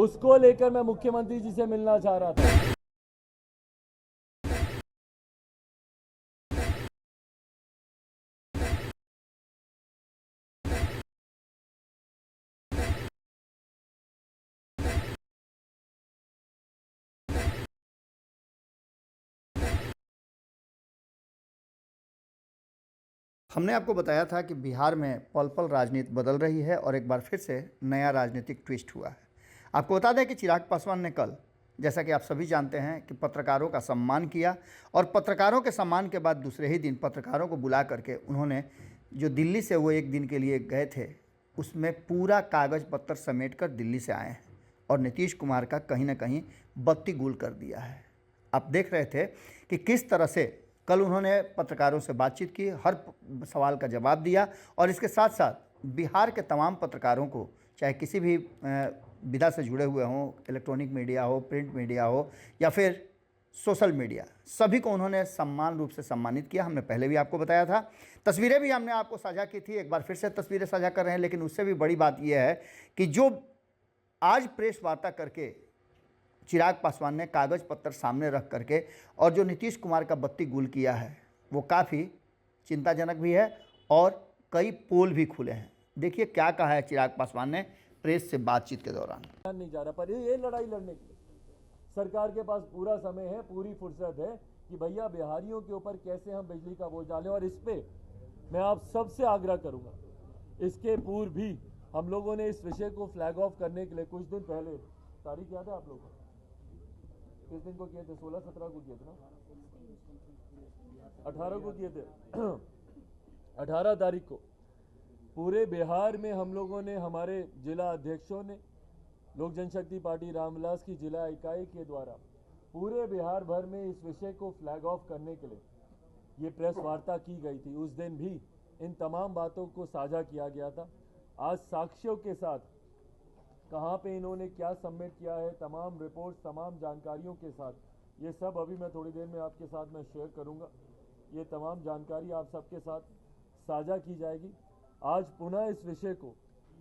उसको लेकर मैं मुख्यमंत्री जी से मिलना चाह रहा था। हमने आपको बताया था कि बिहार में पल पल राजनीति बदल रही है और एक बार फिर से नया राजनीतिक ट्विस्ट हुआ है। आपको बता दें कि चिराग पासवान ने कल, जैसा कि आप सभी जानते हैं, कि पत्रकारों का सम्मान किया और पत्रकारों के सम्मान के बाद दूसरे ही दिन पत्रकारों को बुला करके उन्होंने जो दिल्ली से वो एक दिन के लिए गए थे उसमें पूरा कागज़ पत्र समेट कर दिल्ली से आए हैं और नीतीश कुमार का कहीं ना कहीं बत्ती गुल कर दिया है। आप देख रहे थे कि किस तरह से कल उन्होंने पत्रकारों से बातचीत की, हर सवाल का जवाब दिया और इसके साथ साथ बिहार के तमाम पत्रकारों को, चाहे किसी भी विधा से जुड़े हुए हों, इलेक्ट्रॉनिक मीडिया हो, प्रिंट मीडिया हो या फिर सोशल मीडिया, सभी को उन्होंने सम्मान रूप से सम्मानित किया। हमने पहले भी आपको बताया था, तस्वीरें भी हमने आपको साझा की थी, एक बार फिर से तस्वीरें साझा कर रहे हैं। लेकिन उससे भी बड़ी बात यह है कि जो आज प्रेस वार्ता करके चिराग पासवान ने कागज़ पत्र सामने रख करके और जो नीतीश कुमार का बत्ती गुल किया है वो काफ़ी चिंताजनक भी है और कई पोल भी खुले हैं। देखिए क्या कहा है चिराग पासवान ने प्रेस से बातचीत के दौरान। नहीं जा रहा, पर ये लड़ाई लड़ने के लिए सरकार के पास पूरा समय है, पूरी फुर्सत है कि भैया बिहारियों के ऊपर कैसे हम बिजली का बोझ डालें। और इस पे मैं आप सबसे आग्रह करूंगा, इसके पूर्व भी हम लोगों ने इस विषय को फ्लैग ऑफ करने के लिए कुछ दिन पहले, तारीख याद है आप लोगों को, किस दिन को किए थे? 16-17 को किए थे ना, 18 को किए थे 18 तारीख को पूरे बिहार में हम लोगों ने, हमारे जिला अध्यक्षों ने, लोक जनशक्ति पार्टी रामविलास की जिला इकाई के द्वारा पूरे बिहार भर में इस विषय को फ्लैग ऑफ करने के लिए ये प्रेस वार्ता की गई थी। उस दिन भी इन तमाम बातों को साझा किया गया था। आज साक्ष्यों के साथ कहाँ पे इन्होंने क्या सबमिट किया है, तमाम रिपोर्ट्स, तमाम जानकारियों के साथ, ये सब अभी मैं थोड़ी देर में आपके साथ मैं शेयर करूँगा। ये तमाम जानकारी आप सबके साथ साझा की जाएगी। आज पुनः इस विषय को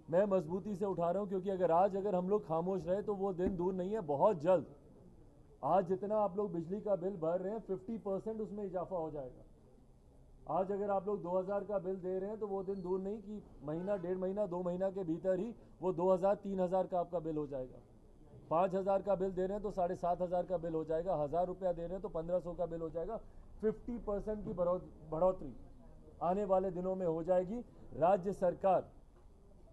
मैं मजबूती से उठा रहा हूँ, क्योंकि अगर हम लोग खामोश रहे तो वो दिन दूर नहीं है, बहुत जल्द। आज जितना आप लोग बिजली का बिल भर रहे हैं 50% उसमें इजाफा हो जाएगा। आज अगर आप लोग 2000 का बिल दे रहे हैं तो वो दिन दूर नहीं कि महीना, 1.5 महीना, 2 महीना के भीतर ही वो 2000-3000 का आपका बिल हो जाएगा। 5000 का बिल दे रहे हैं तो 7500 का बिल हो जाएगा। 1000 रुपया दे रहे हैं तो 1500 का बिल हो जाएगा। 50% की बढ़ोतरी आने वाले दिनों में हो जाएगी। राज्य सरकार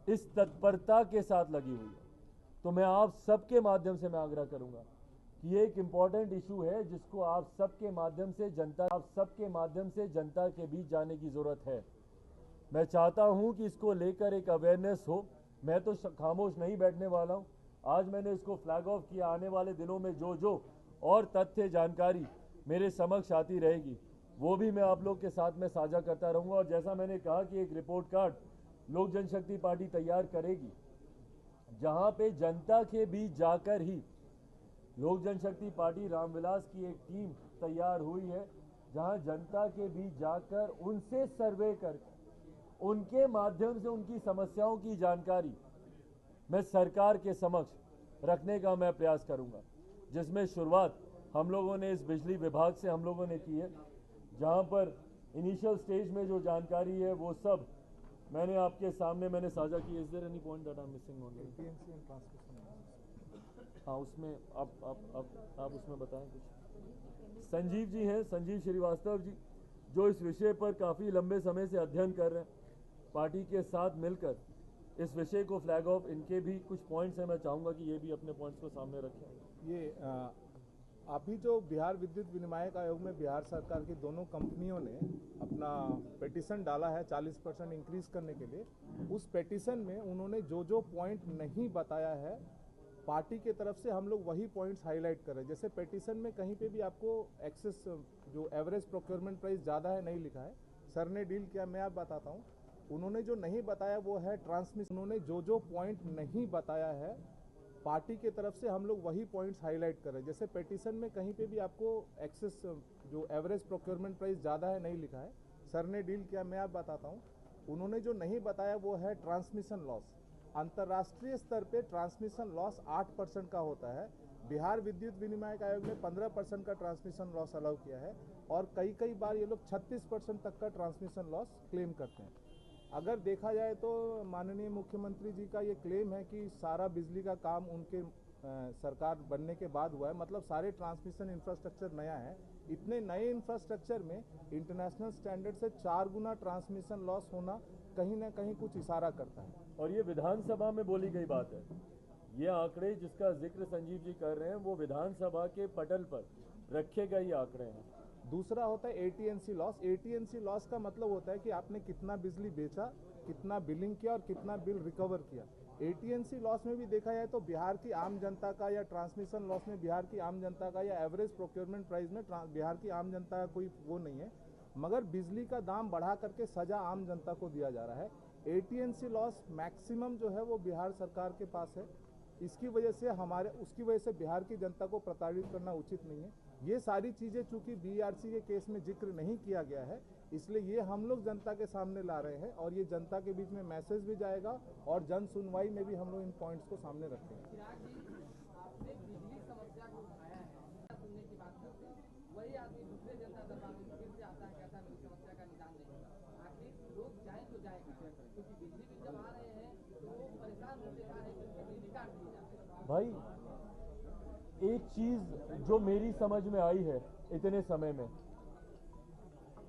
इस तत्परता के साथ लगी हुई है। तो मैं आप सबके माध्यम से मैं आग्रह करूंगा कि ये एक इम्पॉर्टेंट इशू है जिसको आप सबके माध्यम से जनता के बीच जाने की जरूरत है। मैं चाहता हूं कि इसको लेकर एक अवेयरनेस हो। मैं तो खामोश नहीं बैठने वाला हूं। आज मैंने इसको फ्लैग ऑफ किया। आने वाले दिनों में जो और तथ्य जानकारी मेरे समक्ष आती रहेगी वो भी मैं आप लोग के साथ में साझा करता रहूंगा। और जैसा मैंने कहा कि एक रिपोर्ट कार्ड लोक जनशक्ति पार्टी तैयार करेगी, जहां पे जनता के बीच जाकर ही लोक जनशक्ति पार्टी रामविलास की एक टीम तैयार हुई है, जहां जनता के बीच जाकर उनसे सर्वे करके उनके माध्यम से उनकी समस्याओं की जानकारी मैं सरकार के समक्ष रखने का मैं प्रयास करूंगा। जिसमें शुरुआत हम लोगों ने इस बिजली विभाग से हम लोगों ने की है, जहां पर इनिशियल स्टेज में जो जानकारी है वो सब मैंने आपके सामने मैंने साझा की। Is there any point that I am missing on PMC and transmission? हाँ, उसमें आप उसमें बताएं कुछ। संजीव जी हैं, संजीव श्रीवास्तव जी, जो इस विषय पर काफ़ी लंबे समय से अध्ययन कर रहे हैं। पार्टी के साथ मिलकर इस विषय को फ्लैग ऑफ, इनके भी कुछ पॉइंट्स हैं, मैं चाहूँगा कि ये भी अपने पॉइंट्स को सामने रखें। ये अभी जो बिहार विद्युत विनियामक आयोग में बिहार सरकार की दोनों कंपनियों ने अपना पेटिशन डाला है 40% इंक्रीज करने के लिए, उस पेटिशन में उन्होंने जो पॉइंट नहीं बताया है, पार्टी के तरफ से हम लोग वही पॉइंट्स हाईलाइट कर रहे हैं। जैसे पेटिशन में कहीं पे भी आपको एक्सेस जो एवरेज प्रोक्योरमेंट प्राइस ज़्यादा है नहीं लिखा है। सर ने डील किया, मैं आप बताता हूँ। उन्होंने जो नहीं बताया वो है ट्रांसमिशन। उन्होंने जो पॉइंट नहीं बताया है, पार्टी के तरफ से हम लोग वही पॉइंट्स हाईलाइट कर रहे हैं। जैसे पेटिशन में कहीं पे भी आपको एक्सेस जो एवरेज प्रोक्योरमेंट प्राइस ज़्यादा है नहीं लिखा है। सर ने डील किया, मैं आप बताता हूँ। उन्होंने जो नहीं बताया वो है ट्रांसमिशन लॉस। अंतर्राष्ट्रीय स्तर पे ट्रांसमिशन लॉस 8% का होता है। बिहार विद्युत विनियामक आयोग ने 15% का ट्रांसमिशन लॉस अलाउ किया है और कई बार ये लोग 36% तक का ट्रांसमिशन लॉस क्लेम करते हैं। अगर देखा जाए तो माननीय मुख्यमंत्री जी का ये क्लेम है कि सारा बिजली का काम उनके सरकार बनने के बाद हुआ है, मतलब सारे ट्रांसमिशन इंफ्रास्ट्रक्चर नया है। इतने नए इंफ्रास्ट्रक्चर में इंटरनेशनल स्टैंडर्ड से 4 गुना ट्रांसमिशन लॉस होना कहीं ना कहीं कुछ इशारा करता है। और ये विधानसभा में बोली गई बात है। ये आंकड़े जिसका जिक्र संजीव जी कर रहे हैं वो विधानसभा के पटल पर रखे गए आंकड़े हैं। दूसरा होता है एटीएनसी लॉस। एटीएनसी लॉस का मतलब होता है कि आपने कितना बिजली बेचा, कितना बिलिंग किया और कितना बिल रिकवर किया। एटीएनसी लॉस में भी देखा जाए तो बिहार की आम जनता का या ट्रांसमिशन लॉस में बिहार की आम जनता का या एवरेज प्रोक्योरमेंट प्राइस में बिहार की आम जनता का कोई वो नहीं है, मगर बिजली का दाम बढ़ा करके सजा आम जनता को दिया जा रहा है। एटीएनसी लॉस मैक्सिमम जो है वो बिहार सरकार के पास है। उसकी वजह से बिहार की जनता को प्रताड़ित करना उचित नहीं है। ये सारी चीज़ें चूंकि बीआरसी के केस में जिक्र नहीं किया गया है, इसलिए ये हम लोग जनता के सामने ला रहे हैं और ये जनता के बीच में मैसेज भी जाएगा और जन सुनवाई में भी हम लोग इन पॉइंट्स को सामने रखेंगे। आपने बिजली समस्या को उठाया है, सुनने की बात करते हैं, वही आदमी दूसरे जनता दरबार में फिर से आता है, कहता है मेरी समस्या का निदान नहीं होगा। आखिर लोग जाए तो जाए कहाँ? क्योंकि बिजली बिल जब आ रहे हैं तो वो परेशान होते जा रहे हैं कि बिजली काट दी जाती है। भाई एक चीज जो मेरी समझ में आई है इतने समय में,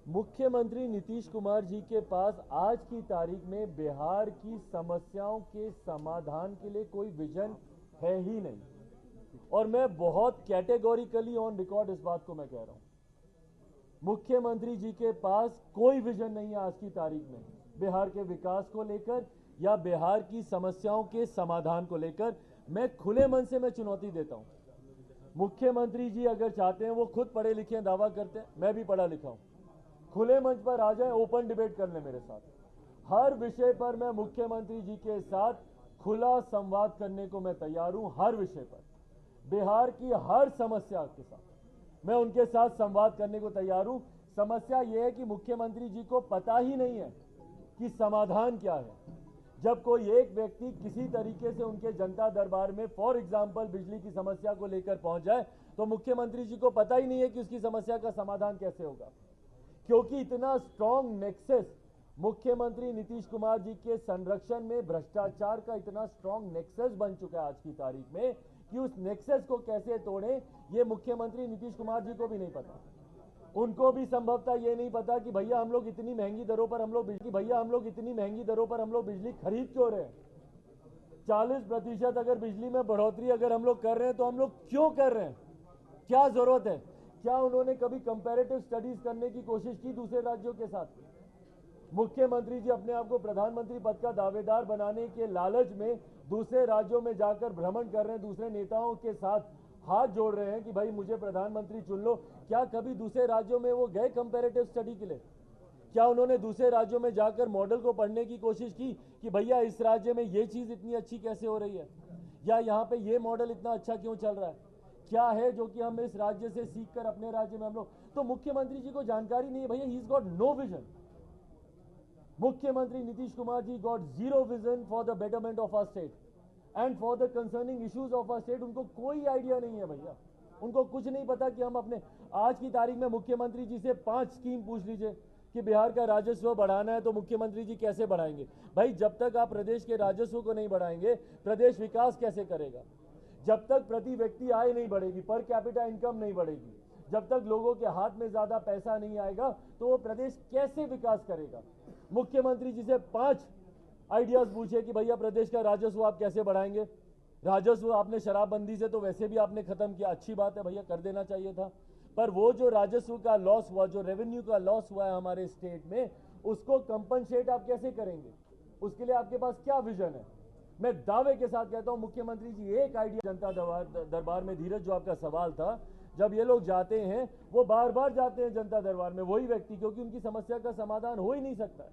मुख्यमंत्री नीतीश कुमार जी के पास आज की तारीख में बिहार की समस्याओं के समाधान के लिए कोई विजन है ही नहीं। और मैं बहुत कैटेगोरिकली ऑन रिकॉर्ड इस बात को मैं कह रहा हूं, मुख्यमंत्री जी के पास कोई विजन नहीं है आज की तारीख में बिहार के विकास को लेकर या बिहार की समस्याओं के समाधान को लेकर। मैं खुले मन से मैं चुनौती देता हूं, मुख्यमंत्री जी अगर चाहते हैं, वो खुद पढ़े लिखे हैं, दावा करते हैं, मैं भी पढ़ा लिखा हूं, खुले मंच पर आ जाए, ओपन डिबेट कर ले मेरे साथ। हर विषय पर मैं मुख्यमंत्री जी के साथ खुला संवाद करने को मैं तैयार हूं। हर विषय पर, बिहार की हर समस्या के साथ मैं उनके साथ संवाद करने को तैयार हूं। समस्या यह है कि मुख्यमंत्री जी को पता ही नहीं है कि समाधान क्या है। जब कोई एक व्यक्ति किसी तरीके से उनके जनता दरबार में फॉर एग्जाम्पल बिजली की समस्या को लेकर पहुंच जाए तो मुख्यमंत्री जी को पता ही नहीं है कि उसकी समस्या का समाधान कैसे होगा, क्योंकि इतना स्ट्रॉन्ग नेक्सस मुख्यमंत्री नीतीश कुमार जी के संरक्षण में भ्रष्टाचार का इतना स्ट्रॉन्ग नेक्सस बन चुका है आज की तारीख में कि उस नेक्सस को कैसे तोड़ें ये मुख्यमंत्री नीतीश कुमार जी को भी नहीं पता। उनको भी संभवतः ये नहीं पता कि भैया हम लोग इतनी महंगी दरों पर हम लोग बिजली खरीद क्यों रहे हैं। 40% अगर बिजली में बढ़ोतरी अगर हम लोग कर रहे हैं तो हम लोग क्यों कर रहे हैं, क्या जरूरत है? क्या उन्होंने कभी कंपैरेटिव स्टडीज करने की कोशिश की दूसरे राज्यों के साथ? मुख्यमंत्री जी अपने आप को प्रधानमंत्री पद का दावेदार बनाने के लालच में दूसरे राज्यों में जाकर भ्रमण कर रहे हैं, दूसरे नेताओं के साथ हाथ जोड़ रहे हैं कि भाई मुझे प्रधानमंत्री चुन लो। क्या कभी दूसरे राज्यों में वो गए कंपैरेटिव स्टडी के लिए? क्या उन्होंने दूसरे राज्यों में जाकर मॉडल को पढ़ने की कोशिश की कि भैया इस राज्य में ये चीज इतनी अच्छी कैसे हो रही है, या यहाँ पे ये मॉडल इतना अच्छा क्यों चल रहा है, क्या है जो कि हम इस राज्य से सीखकर अपने राज्य में हम लोग। तो मुख्यमंत्री जी को जानकारी नहीं है भैया, he is got no vision. मुख्यमंत्री Nitish Kumar ji got zero vision for the betterment of our state and for the concerning issues of our state. उनको कोई आइडिया नहीं है भैया, उनको कुछ नहीं पता कि हम अपने आज की तारीख में मुख्यमंत्री जी से 5 स्कीम पूछ लीजिए कि बिहार का राजस्व बढ़ाना है तो मुख्यमंत्री जी कैसे बढ़ाएंगे? भाई जब तक आप प्रदेश के राजस्व को नहीं बढ़ाएंगे प्रदेश विकास कैसे करेगा? जब तक प्रति व्यक्ति आय नहीं बढ़ेगी, पर कैपिटा इनकम नहीं बढ़ेगी, जब तक लोगों के हाथ में ज्यादा पैसा नहीं आएगा तो वो प्रदेश कैसे विकास करेगा? मुख्यमंत्री जी से 5 आइडियाज पूछे कि भैया प्रदेश का राजस्व आप कैसे बढ़ाएंगे। राजस्व आपने शराबबंदी से तो वैसे भी आपने खत्म किया, अच्छी बात है भैया, कर देना चाहिए था, पर वो जो राजस्व का लॉस हुआ, जो रेवेन्यू का लॉस हुआ है हमारे स्टेट में, उसको कंपनसेट आप कैसे करेंगे? उसके लिए आपके पास क्या विजन है? मैं दावे के साथ कहता हूं मुख्यमंत्री जी एक आइडिया जनता दरबार में, धीरज जो आपका सवाल था, जब ये लोग जाते हैं वो बार बार जाते हैं जनता दरबार में, वही व्यक्ति, क्योंकि उनकी समस्या का समाधान हो ही नहीं सकता है।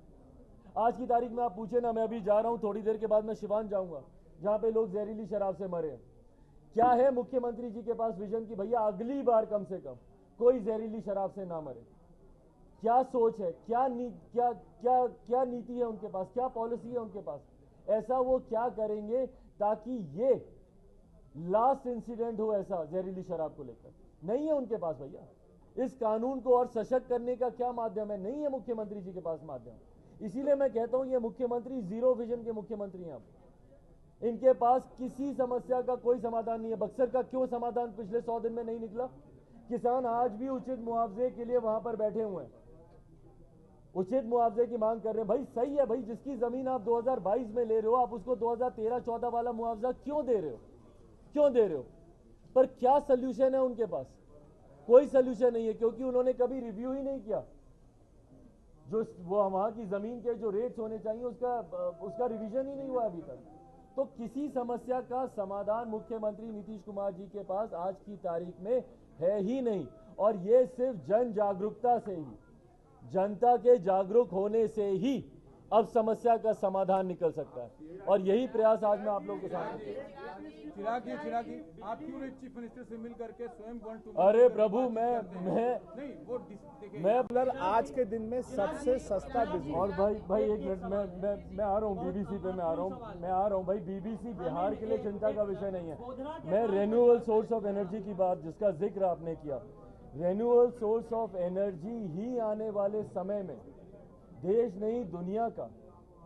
आज की तारीख में आप पूछे ना, मैं अभी जा रहा हूं, थोड़ी देर के बाद मैं सिवान जाऊंगा जहां पे लोग जहरीली शराब से मरे हैं। क्या है मुख्यमंत्री जी के पास विजन कि भैया अगली बार कम से कम कोई जहरीली शराब से ना मरे? क्या सोच है, क्या नीति है उनके पास, क्या पॉलिसी है उनके पास? ऐसा वो क्या करेंगे ताकि ये लास्ट इंसिडेंट हो ऐसा जहरीली शराब को लेकर? नहीं है उनके पास भैया। इस कानून को और सशक्त करने का क्या माध्यम है? नहीं है मुख्यमंत्री जी के पास माध्यम। इसीलिए मैं कहता हूं ये मुख्यमंत्री जीरो विजन के मुख्यमंत्री हैं। अब इनके पास किसी समस्या का कोई समाधान नहीं है। बक्सर का क्यों समाधान पिछले 100 दिन में नहीं निकला? किसान आज भी उचित मुआवजे के लिए वहां पर बैठे हुए हैं, उचित मुआवजे की मांग कर रहे हैं। भाई सही है भाई, जिसकी जमीन आप 2022 में ले रहे हो, आप उसको 2013-14 वाला मुआवजा क्यों दे रहे हो? क्यों दे रहे हो? पर क्या सोल्यूशन है उनके पास? कोई सोल्यूशन नहीं है, क्योंकि उन्होंने कभी रिव्यू ही नहीं किया। जो वो वहां की जमीन के जो रेट्स होने चाहिए उसका रिवीजन ही नहीं हुआ अभी तक। तो किसी समस्या का समाधान मुख्यमंत्री नीतीश कुमार जी के पास आज की तारीख में है ही नहीं। और ये सिर्फ जन जागरूकता से ही, जनता के जागरूक होने से ही अब समस्या का समाधान निकल सकता है। और यही प्रयास आज मैं आप लोगों के साथ चिराग जी, आप क्यों नहीं चीफ मिनिस्टर से मिल करके स्वयं अरे प्रभु मैं आज के दिन में सबसे सस्ता बिजली। और भाई एक मिनट, मैं आ रहा हूँ बीबीसी पे, मैं आ रहा हूँ भाई। बीबीसी बिहार के लिए चिंता का विषय नहीं है। मैं रिन्यूएबल सोर्स ऑफ एनर्जी की बात, जिसका जिक्र आपने किया, रिन्यूएबल सोर्स ऑफ एनर्जी ही आने वाले समय में देश नहीं दुनिया का,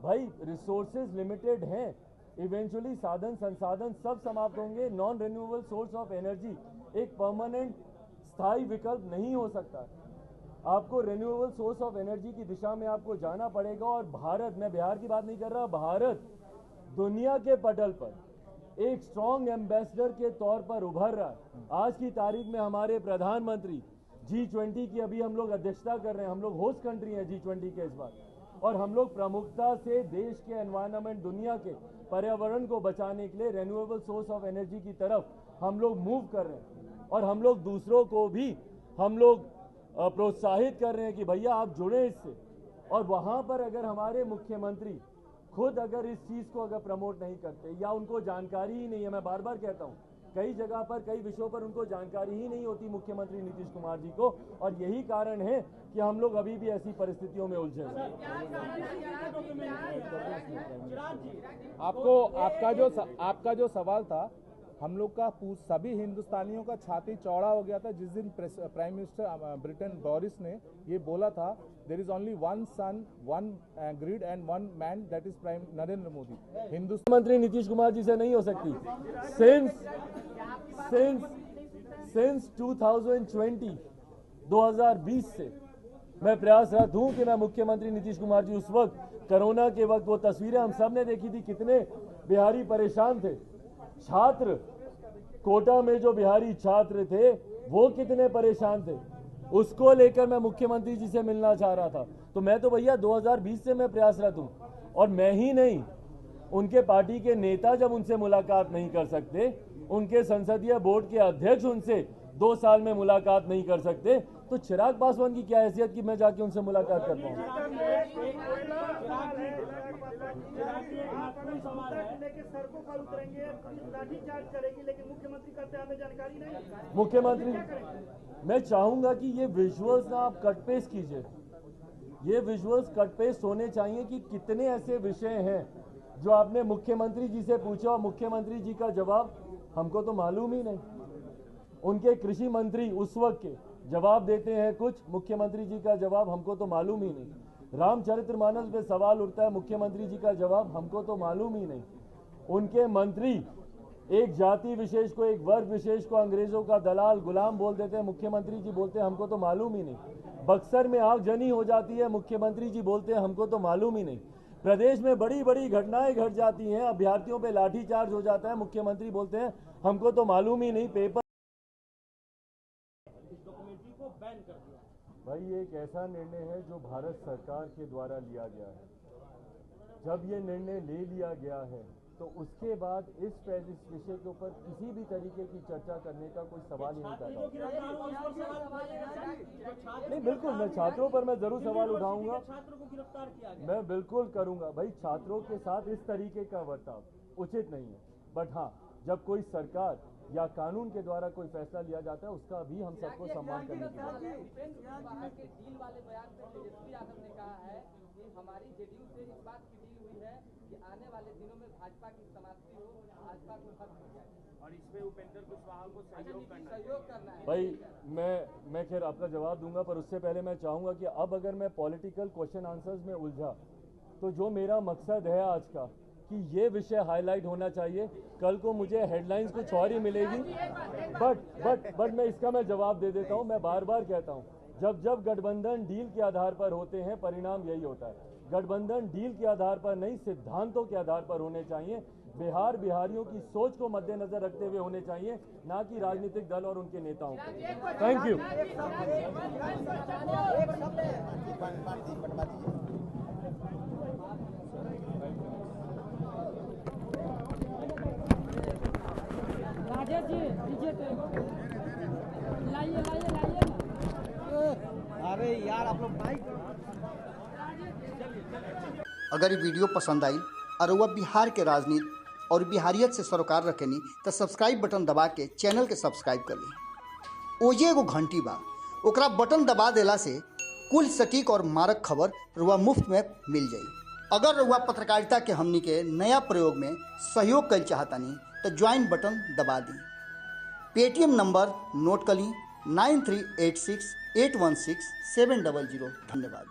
भाई रिसोर्सेज लिमिटेड हैं, इवेंचुअली साधन संसाधन सब समाप्त होंगे। Non renewable source of energy एक परमानेंट स्थायी विकल्प नहीं हो सकता। आपको रिन्यूएबल सोर्स ऑफ एनर्जी की दिशा में आपको जाना पड़ेगा। और भारत, मैं बिहार की बात नहीं कर रहा, भारत दुनिया के पटल पर एक स्ट्रॉन्ग एम्बेसडर के तौर पर उभर रहा है। आज की तारीख में हमारे प्रधानमंत्री G20 की अभी हम लोग अध्यक्षता कर रहे हैं, हम लोग होस्ट कंट्री हैं G20 के इस बार, और हम लोग प्रमुखता से देश के एनवायरनमेंट, दुनिया के पर्यावरण को बचाने के लिए रिन्यूएबल सोर्स ऑफ एनर्जी की तरफ हम लोग मूव कर रहे हैं। और हम लोग दूसरों को भी हम लोग प्रोत्साहित कर रहे हैं कि भैया आप जुड़े इससे। और वहां पर अगर हमारे मुख्यमंत्री खुद अगर इस चीज को अगर प्रमोट नहीं करते या उनको जानकारी ही नहीं है, मैं बार बार कहता हूं कई जगह पर कई विषयों पर उनको जानकारी ही नहीं होती मुख्यमंत्री नीतीश कुमार जी को, और यही कारण है कि हम लोग अभी भी ऐसी परिस्थितियों में उलझे हैं। आपका जो सवाल था, हम लोग का सभी हिंदुस्तानियों का छाती चौड़ा हो गया था जिस दिन प्राइम मिनिस्टर ब्रिटेन बोरिस ने ये बोला था, there is only one sun, one grid and one man, that is prime Narendra Modi. Hindustan मंत्री नीतीश कुमार जी से नहीं हो सकती। सिंस 2020 से मैं प्रयासरत हूं कि मैं मुख्यमंत्री नीतीश कुमार जी, उस वक्त कोरोना के वक्त वो तस्वीरें हम सब ने देखी थी, कितने बिहारी परेशान थे। छात्र कोटा में जो बिहारी छात्र थे वो कितने परेशान थे, उसको लेकर मैं मुख्यमंत्री जी से मिलना चाह रहा था। तो मैं तो भैया 2020 से मैं प्रयासरत हूं। और मैं ही नहीं, उनके पार्टी के नेता जब उनसे मुलाकात नहीं कर सकते, उनके संसदीय बोर्ड के अध्यक्ष उनसे 2 साल में मुलाकात नहीं कर सकते, तो चिराग पासवान की क्या हैसियत कि मैं जाके उनसे मुलाकात कर पाऊं? मुख्यमंत्री, मैं चाहूंगा कि ये विजुअल्स ना आप कट पेस्ट कीजिए। ये विजुअल्स कट पेस्ट होने चाहिए कि कितने ऐसे विषय हैं जो आपने मुख्यमंत्री जी से पूछा और मुख्यमंत्री जी का जवाब हमको तो मालूम ही नहीं। उनके कृषि मंत्री उस वक्त के जवाब देते हैं कुछ, मुख्यमंत्री जी का जवाब हमको तो मालूम ही नहीं। रामचरितमानस पे सवाल उठता है, मुख्यमंत्री जी का जवाब हमको तो मालूम ही नहीं। उनके मंत्री एक जाति विशेष को, एक वर्ग विशेष को अंग्रेजों का दलाल गुलाम बोल देते हैं, मुख्यमंत्री जी बोलते हैं हमको तो मालूम ही नहीं। बक्सर में आगजनी हो जाती है, मुख्यमंत्री जी बोलते हैं हमको तो मालूम ही नहीं। प्रदेश में बड़ी बड़ी घटनाएं घट जाती हैं, अभ्यर्थियों पे लाठीचार्ज हो जाता है, मुख्यमंत्री बोलते हैं हमको तो मालूम ही नहीं। पेपर भाई ये एक ऐसा निर्णय है जो भारत सरकार के द्वारा लिया गया है। जब ये निर्णय ले लिया गया है तो उसके बाद इस विषय के ऊपर किसी भी तरीके की चर्चा करने का कोई सवाल ही नहीं पैदा। नहीं, बिल्कुल मैं छात्रों पर मैं जरूर सवाल उठाऊंगा, मैं बिल्कुल करूंगा। भाई छात्रों के साथ इस तरीके का बर्ताव उचित नहीं है। बट हाँ, जब कोई सरकार या कानून के द्वारा कोई फैसला लिया जाता है उसका भी हम सबको सम्मान करने की जरूरत है। डील वाले बयान पे तेजस्वी यादव ने कहा है कि हमारी जेडीयू से इस बात की डील हुई है कि आने वाले दिनों में भाजपा की समाप्ति हो, भाजपा को खत्म हो जाए और इसमें उपेंद्र कुशवाहा को सहयोग करना है। भाई मैं खैर आपका जवाब दूंगा, पर उससे पहले मैं चाहूँगा कि अब अगर मैं पॉलिटिकल क्वेश्चन आंसर्स में उलझा तो जो मेरा मकसद है आज का कि ये विषय हाईलाइट होना चाहिए, कल को मुझे हेडलाइंस कुछ और ही मिलेगी। बट मैं इसका मैं जवाब दे देता हूँ। मैं बार बार कहता हूँ, जब गठबंधन डील के आधार पर होते हैं परिणाम यही होता है। गठबंधन डील के आधार पर नहीं, सिद्धांतों के आधार पर होने चाहिए। बिहारियों की सोच को मद्देनजर रखते हुए होने चाहिए, ना कि राजनीतिक दल और उनके नेताओं को। Thank you. राजेश जी दीजिए तो लाइए अरे यार आप लोग अगर ये वीडियो पसंद आई और वह बिहार के राजनीति और बिहारियत से सरोकार रखेनी तो सब्सक्राइब बटन दबा के चैनल के सब्सक्राइब कर ली। ओजे एगो घंटी बा, ओकरा बटन दबा देला से कुल सटीक और मारक खबर रुआ मुफ्त में मिल जाई। अगर रुआ पत्रकारिता के हमनी के नया प्रयोग में सहयोग कर चाहतानी तो ज्वाइन बटन दबा दी। पेटीएम नंबर नोट कर ली 9386816700। धन्यवाद।